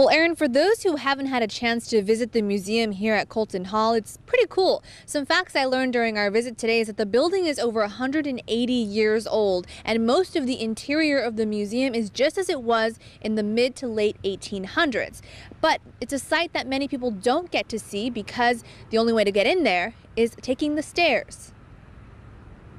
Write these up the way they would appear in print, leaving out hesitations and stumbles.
Well, Aaron, for those who haven't had a chance to visit the museum here at Colton Hall, it's pretty cool. Some facts I learned during our visit today is that the building is over 180 years old, and most of the interior of the museum is just as it was in the mid to late 1800s. But it's a site that many people don't get to see because the only way to get in there is taking the stairs.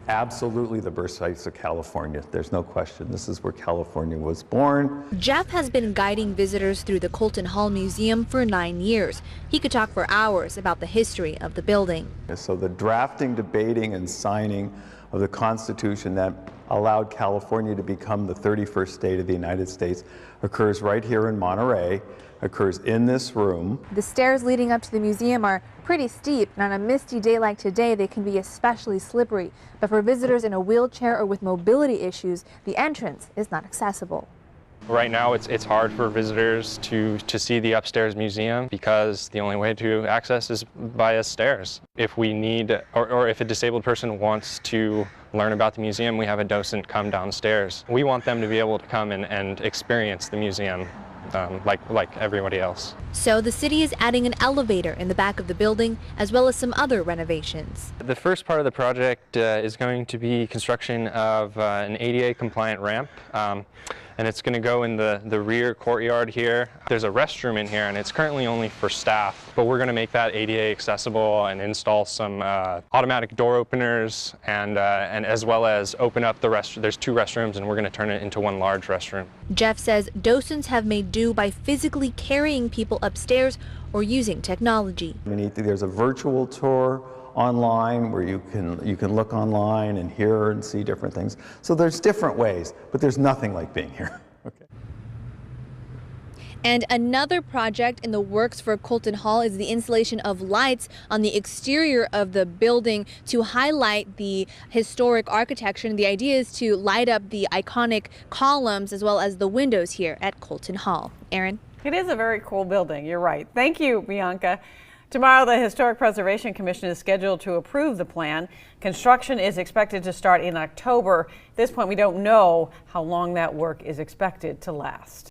Absolutely the birthplace of California. There's no question. This is where California was born. Jeff has been guiding visitors through the Colton Hall Museum for 9 years. He could talk for hours about the history of the building. So the drafting, debating, and signing of the Constitution that allowed California to become the 31st state of the United States occurs right here in Monterey, occurs in this room. The stairs leading up to the museum are pretty steep, and on a misty day like today, they can be especially slippery. But for visitors in a wheelchair or with mobility issues, the entrance is not accessible. Right now it's hard for visitors to see the upstairs museum because the only way to access is via stairs. If we need, or if a disabled person wants to learn about the museum, we have a docent come downstairs. We want them to be able to come and experience the museum like everybody else. So the city is adding an elevator in the back of the building, as well as some other renovations. The first part of the project is going to be construction of an ADA compliant ramp. And it's going to go in the rear courtyard here. There's a restroom in here, and it's currently only for staff, but we're going to make that ADA accessible and install some automatic door openers, and as well as open up the restroom. There's 2 restrooms, and we're going to turn it into one large restroom. Jeff says docents have made do by physically carrying people upstairs or using technology. There's a virtual tour online where you can look online and hear and see different things. So there's different ways, but there's nothing like being here. Okay. And another project in the works for Colton Hall is the installation of lights on the exterior of the building to highlight the historic architecture. And the idea is to light up the iconic columns as well as the windows here at Colton Hall. Aaron? It is a very cool building. You're right. Thank you, Bianca. Tomorrow, the Historic Preservation Commission is scheduled to approve the plan. Construction is expected to start in October. At this point, we don't know how long that work is expected to last.